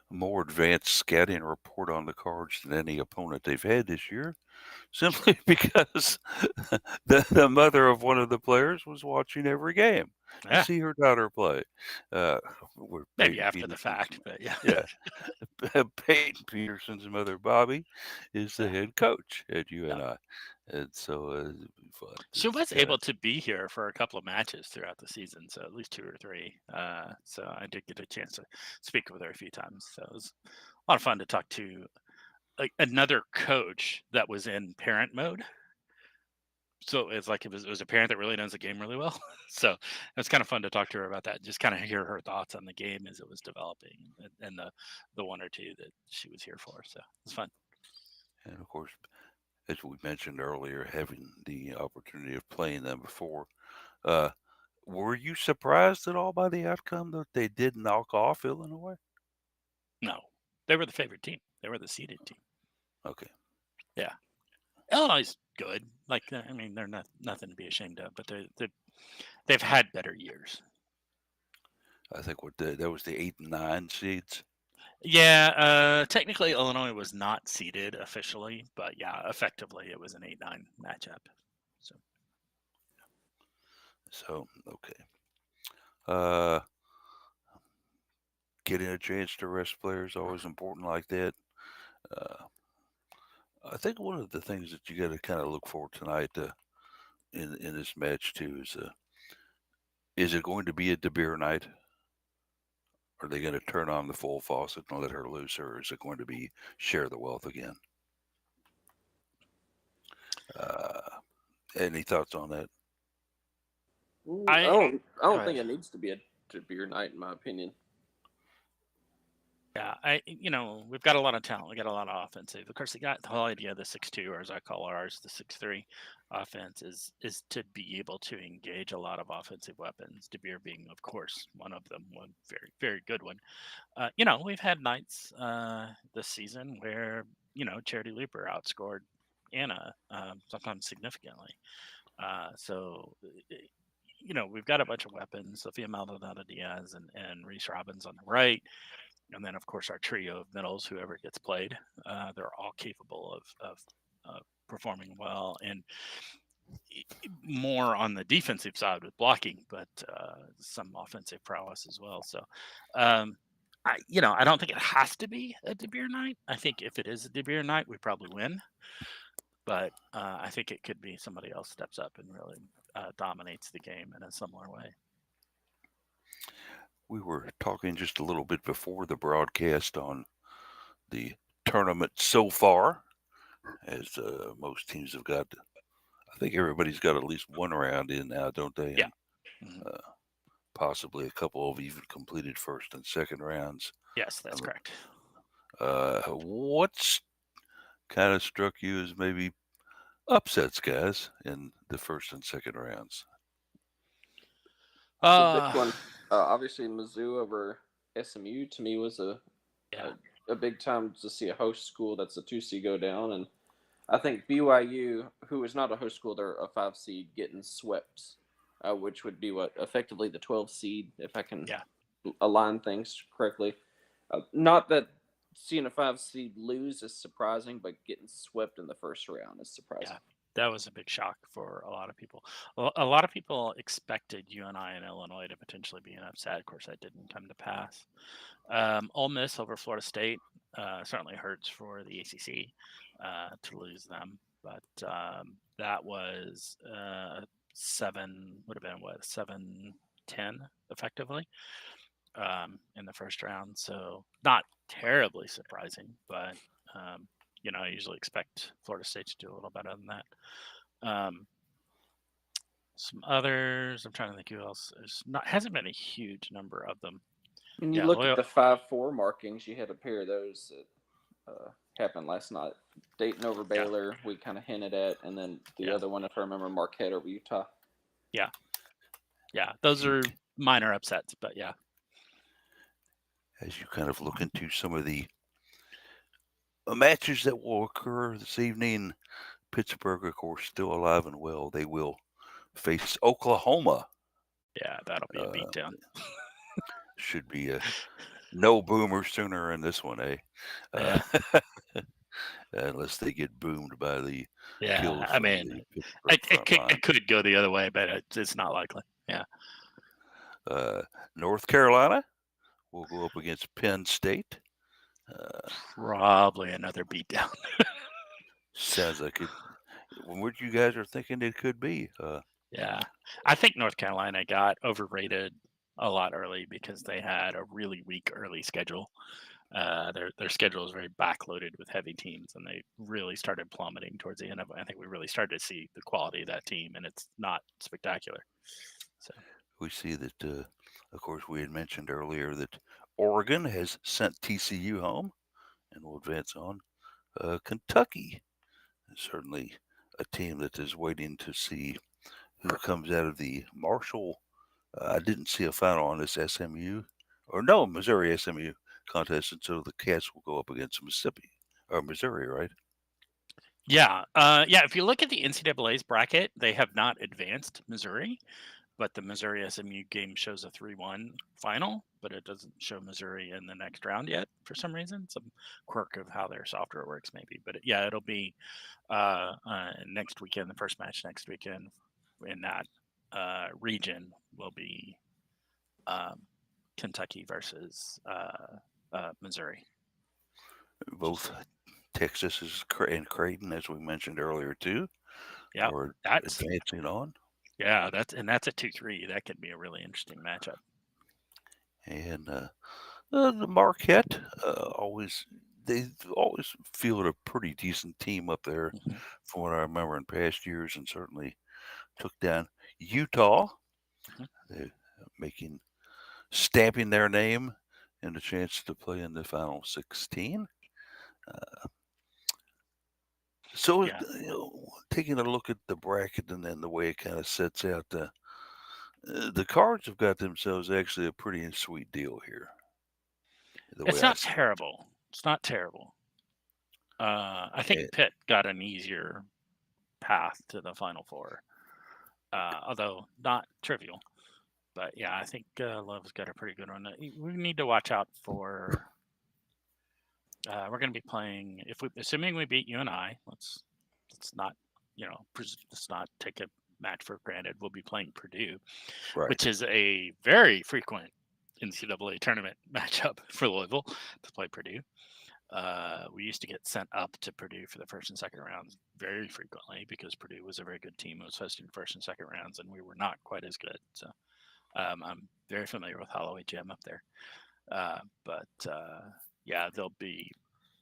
more advanced scouting report on the Cards than any opponent they've had this year, simply because the mother of one of the players was watching every game to see her daughter play. Maybe after the fact, but yeah. Peyton Peterson's mother, Bobby, is the head coach at UNI. And so it'd be fun. She was able to be here for a couple of matches throughout the season, so at least 2 or 3. So I did get a chance to speak with her a few times. So it was a lot of fun to talk to another coach that was in parent mode. So it's like it was a parent that really knows the game really well. So it was kind of fun to talk to her about that, just kind of hear her thoughts on the game as it was developing, and the 1 or 2 that she was here for. So it was fun. And of course, as we mentioned earlier, having the opportunity of playing them before, were you surprised at all by the outcome that they did knock off Illinois? No, they were the favorite team. They were the seeded team. Okay. Yeah. Illinois is good. They're nothing to be ashamed of, but they've had better years. I think that was the 8 and 9 seeds. Yeah, technically Illinois was not seeded officially, but yeah, effectively it was an 8-9 matchup. So okay. Getting a chance to rest players always important like that. I think one of the things that you got to kind of look for tonight in this match too is it going to be a DeBeer night? Are they going to turn on the full faucet and let her loose, or is it going to be share the wealth again? Any thoughts on that? I don't think it needs to be a beer night, in my opinion. Yeah, we've got a lot of talent. We got a lot of offensive. Of course, they got the whole idea of the 6-2, or as I call ours, the 6-3 offense is to be able to engage a lot of offensive weapons. DeBeer being, of course, one of them, one very, very good one. We've had nights this season where Charity Looper outscored Anna, sometimes significantly. So, we've got a bunch of weapons: Sophia Maldonado Diaz and Reese Robbins on the right, and then of course our trio of middles, whoever gets played. They're all capable of performing well, and more on the defensive side with blocking, but some offensive prowess as well. So, I don't think it has to be a De Beer night. I think if it is a De Beer night, we probably win. But I think it could be somebody else steps up and really dominates the game in a similar way. We were talking just a little bit before the broadcast on the tournament so far, as most teams have got. I think everybody's got at least one round in now, don't they? Yeah. And possibly a couple of even completed first and second rounds. Yes, that's correct. What's kind of struck you as maybe upsets, guys, in the first and second rounds? The big one, obviously Mizzou over SMU, to me was Yeah. a big time to see a host school that's a 2 seed go down, and I think BYU, who is not a host school, they're a 5 seed, getting swept, which would be what effectively the 12 seed, if I can align things correctly. Not that seeing a 5 seed lose is surprising, but getting swept in the first round is surprising. Yeah, that was a big shock for a lot of people. A lot of people expected UNI and Illinois to potentially be an upset. Of course, that didn't come to pass. Ole Miss over Florida State certainly hurts for the ACC to lose them, but that was 7-10 effectively in the first round. So not terribly surprising, but I usually expect Florida State to do a little better than that. Some others, I'm trying to think who else. Hasn't been a huge number of them. When you look at the 5-4 markings, you had a pair of those that happened last night. Dayton over Baylor, we kind of hinted at, and then the other one, if I remember, Marquette over Utah. Yeah, those are minor upsets, but yeah. As you kind of look into some of the matches that will occur this evening, Pittsburgh, of course, still alive and well. They will face Oklahoma. Yeah, that'll be a beatdown. Should be a no boomer sooner in this one, eh? Unless they get boomed by the kills. I mean, it could go the other way, but it's not likely. Yeah. North Carolina will go up against Penn State. Probably another beatdown. Sounds like it. What you guys are thinking it could be? Yeah, I think North Carolina got overrated a lot early because they had a really weak early schedule. Their schedule is very backloaded with heavy teams, and they really started plummeting towards the end of it. I think we really started to see the quality of that team, and it's not spectacular. So we see that, of course, we had mentioned earlier that Oregon has sent TCU home and will advance on. Kentucky is certainly a team that is waiting to see who comes out of the Marshall. I didn't see a final on this Missouri SMU contest, and so the Cats will go up against Mississippi or Missouri, right? Yeah, if you look at the NCAA's bracket, they have not advanced Missouri, but the Missouri SMU game shows a 3-1 final, but it doesn't show Missouri in the next round yet for some reason. Some quirk of how their software works, maybe. But it'll be next weekend. The first match next weekend in that region will be Kentucky versus Missouri. Both Texas and Creighton, as we mentioned earlier, too. Yeah, that's advancing on. Yeah, that's a 2-3. That could be a really interesting matchup. And the Marquette they always fielded a pretty decent team up there, from what I remember in past years, and certainly took down Utah, stamping their name and a chance to play in the Final 16. So, taking a look at the bracket and then the way it kind of sets out, the Cards have got themselves actually a pretty sweet deal here. It's not terrible. It's not terrible. I think And, Pitt got an easier path to the Final Four, although not trivial. But yeah, I think Love's got a pretty good one. We need to watch out for. We're going to be playing assuming we beat UNI. Let's not let's not take a match for granted. We'll be playing Purdue, right. which is a very frequent NCAA tournament matchup for Louisville to play Purdue. We used to get sent up to Purdue for the first and second rounds very frequently because Purdue was a very good team. It was hosting first and second rounds, and we were not quite as good. So I'm very familiar with Holloway Gym up there. But yeah, they'll be,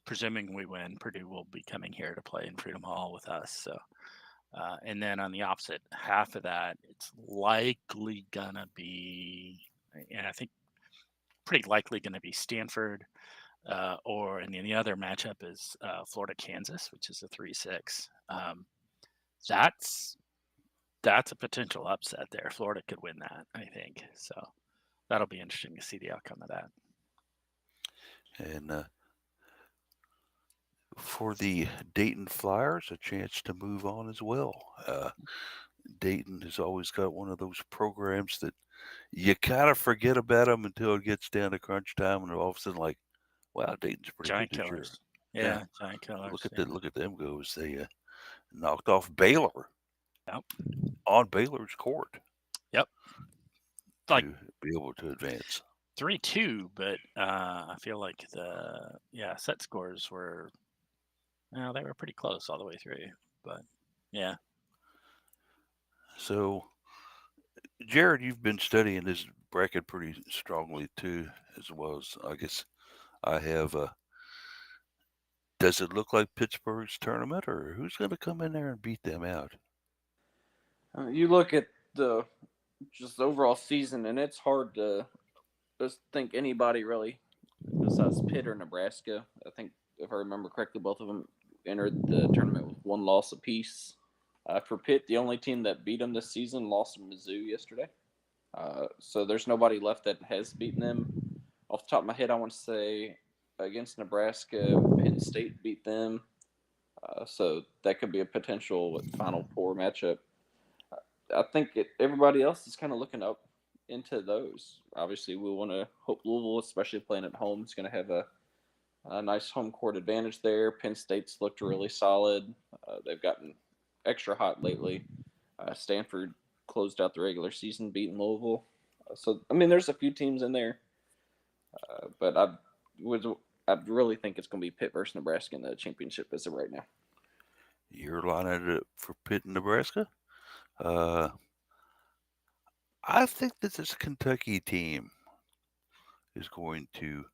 presuming we win, Purdue will be coming here to play in Freedom Hall with us. So, and then on the opposite half of that, it's likely gonna be, and I think pretty likely gonna be Stanford, and then the other matchup is Florida Kansas, which is a 3-6. That's a potential upset there. Florida could win that, I think. So that'll be interesting to see the outcome of that. And for the Dayton Flyers, a chance to move on as well. Dayton has always got one of those programs that you kind of forget about them until it gets down to crunch time, and all of a sudden, like, wow, Dayton's pretty Giant good this year. killers. Yeah, Yeah, giant killers. look at them go as they knocked off Baylor Yep. on Baylor's court Yep. Like to be able to advance. 3-2, but I feel like the set scores were they were pretty close all the way through. But yeah. So, Jared, you've been studying this bracket pretty strongly too, as well as I guess I have. Does it look like Pittsburgh's tournament, or who's going to come in there and beat them out? You look at the just overall season, and it's hard to just think anybody really besides Pitt or Nebraska. I think if I remember correctly, both of them entered the tournament with one loss apiece. For Pitt, the only team that beat them this season lost to Mizzou yesterday. So there's nobody left that has beaten them. Off the top of my head, I want to say against Nebraska, Penn State beat them. So that could be a potential Final Four matchup. I think everybody else is kind of looking up into those. Obviously, we want to hope Louisville, especially playing at home, is going to have a nice home court advantage there. Penn State's looked really solid. They've gotten extra hot lately. Stanford closed out the regular season beating Louisville. So I mean, there's a few teams in there, but I really think it's going to be Pitt versus Nebraska in the championship as of right now. You're lining it up for Pitt and Nebraska. I think that this Kentucky team is going to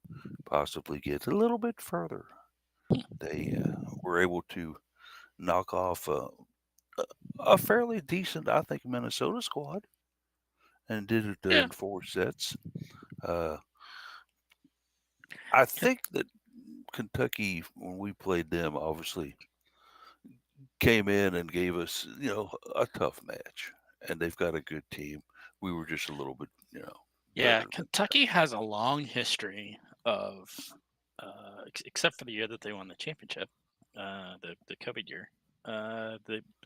possibly get a little bit further. They were able to knock off a fairly decent, I think, Minnesota squad and did it Yeah. in 4 sets. I think that Kentucky, when we played them, obviously came in and gave us, a tough match. And they've got a good team. We were just a little bit, Yeah, better. Kentucky has a long history of, except for the year that they won the championship, the COVID year.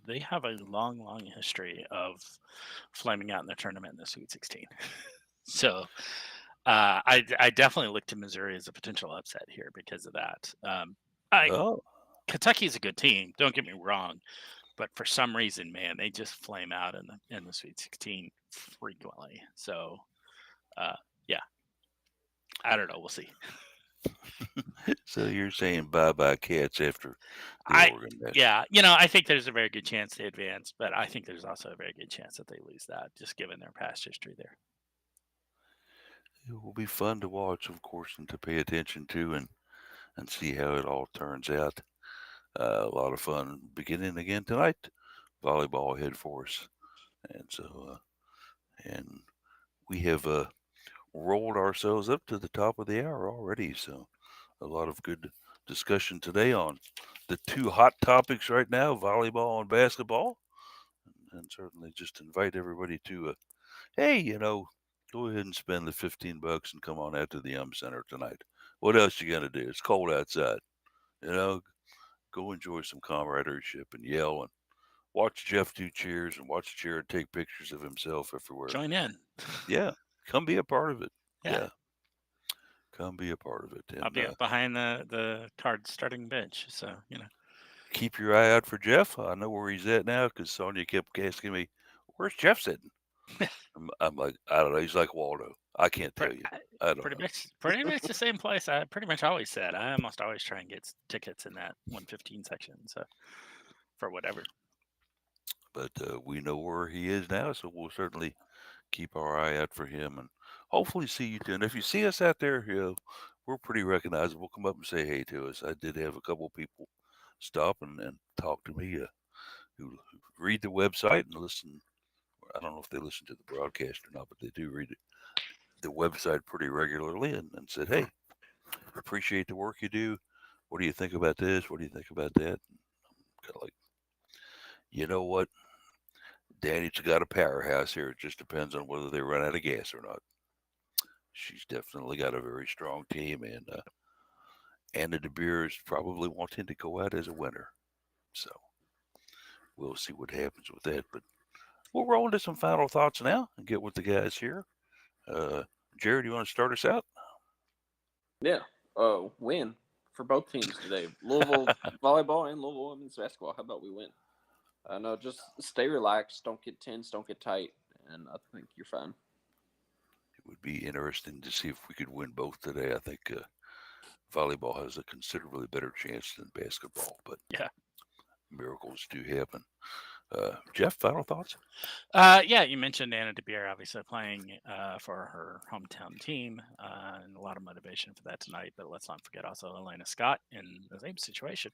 They have a long history of flaming out in the tournament in the Sweet 16. So I definitely look to Missouri as a potential upset here because of that. Oh, Kentucky is a good team. Don't get me wrong, but for some reason, man, they just flame out in the Sweet 16 frequently. So, yeah, I don't know. We'll see. so you're saying bye-bye Cats after the I Oregon match. Yeah, I think there's a very good chance they advance, but I think there's also a very good chance that they lose that, just given their past history there. It will be fun to watch, of course, and to pay attention to and see how it all turns out. A lot of fun beginning again tonight. Volleyball ahead for us. And so, and we have rolled ourselves up to the top of the hour already. So, a lot of good discussion today on the 2 hot topics right now, volleyball and basketball. And certainly just invite everybody to, hey, go ahead and spend the $15 and come on out to the Center tonight. What else you gonna do? It's cold outside, you know. go enjoy some camaraderie and yell and watch Jeff do cheers and watch Jared take pictures of himself everywhere. Join in. Yeah, come be a part of it. Yeah. Yeah, come be a part of it. I'll And be up behind the card starting bench. So, keep your eye out for Jeff. I know where he's at now because Sonia kept asking me, "Where's Jeff sitting?" I'm like, I don't know. He's like Waldo. I can't tell you. I don't know. Pretty much the same place I pretty much always said. I almost always try and get tickets in that 115 section. So, for whatever. But we know where he is now, so we'll certainly keep our eye out for him and hopefully see you too. And if you see us out there, we're pretty recognizable. Come up and say hey to us. I did have a couple people stop and talk to me who read the website and listen. I don't know if they listen to the broadcast or not, but they do read the website pretty regularly and said, hey, appreciate the work you do. What do you think about this? What do you think about that? And I'm kind of like, you know what? Danny's got a powerhouse here. It just depends on whether they run out of gas or not. She's definitely got a very strong team, and Anna DeBeer is probably wanting to go out as a winner. So we'll see what happens with that. But we'll roll into some final thoughts now and get with the guys here. Jared, you want to start us out? Yeah. Win for both teams today. Louisville volleyball and Louisville women's basketball. How about we win? No, just stay relaxed. Don't get tense. Don't get tight. And I think you're fine. It would be interesting to see if we could win both today. I think volleyball has a considerably better chance than basketball, but Yeah. miracles do happen. Jeff, final thoughts? Yeah, you mentioned Anna DeBeer obviously playing for her hometown team, and a lot of motivation for that tonight. But let's not forget also Elena Scott in the same situation,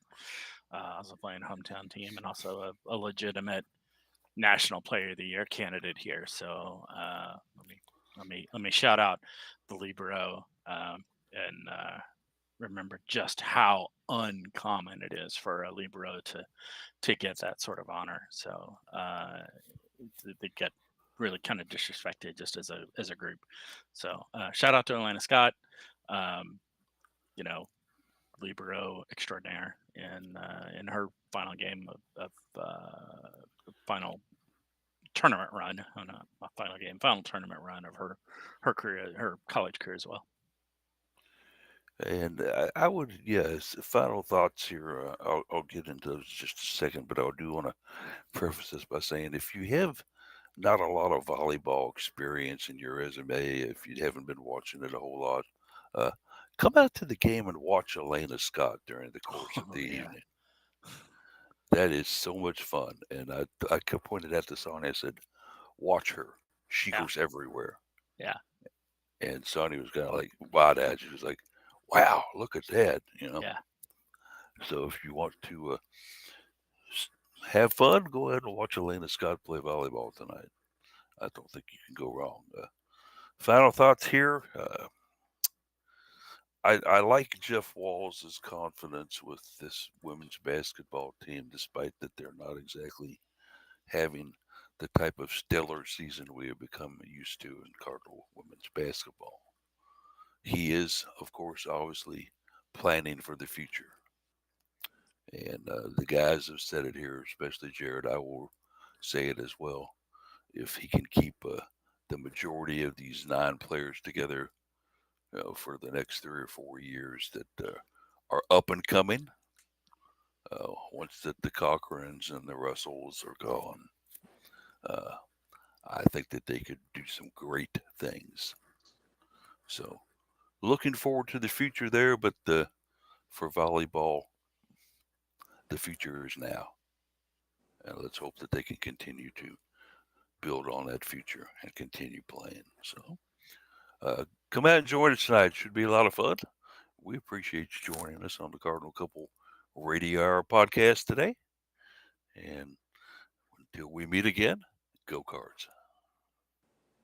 also playing hometown team and also a legitimate National Player of the Year candidate here. So let me shout out the libero and remember just how uncommon it is for a libero to get that sort of honor. So they get really kind of disrespected just as a group. So shout out to Atlanta Scott, libero extraordinaire in her final game of final tournament run. Oh, not my final game, final tournament run of her career, her college career as well. And I would, yes, final thoughts here. I'll get into those just a second, but I do want to preface this by saying if you have not a lot of volleyball experience in your resume, if you haven't been watching it a whole lot, uh, come out to the game and watch Elena Scott during the course of the evening. That is so much fun. And I pointed out to Sonia, I said, watch her. She goes everywhere. Yeah. And Sonia was kind of like wide-eyed. She was like, wow, look at that, Yeah. So if you want to have fun, go ahead and watch Elena Scott play volleyball tonight. I don't think you can go wrong. Final thoughts here. I like Jeff Walls' confidence with this women's basketball team, despite that they're not exactly having the type of stellar season we have become used to in Cardinal women's basketball. He is, of course, obviously planning for the future. And the guys have said it here, especially Jared. I will say it as well. If he can keep the majority of these 9 players together for the next 3 or 4 years that are up and coming, once the Cochrans and the Russells are gone, I think that they could do some great things. So looking forward to the future there, but for volleyball, the future is now. And let's hope that they can continue to build on that future and continue playing. So come out and join us tonight. Should be a lot of fun. We appreciate you joining us on the Cardinal Couple Radio Hour podcast today. And until we meet again, go Cards.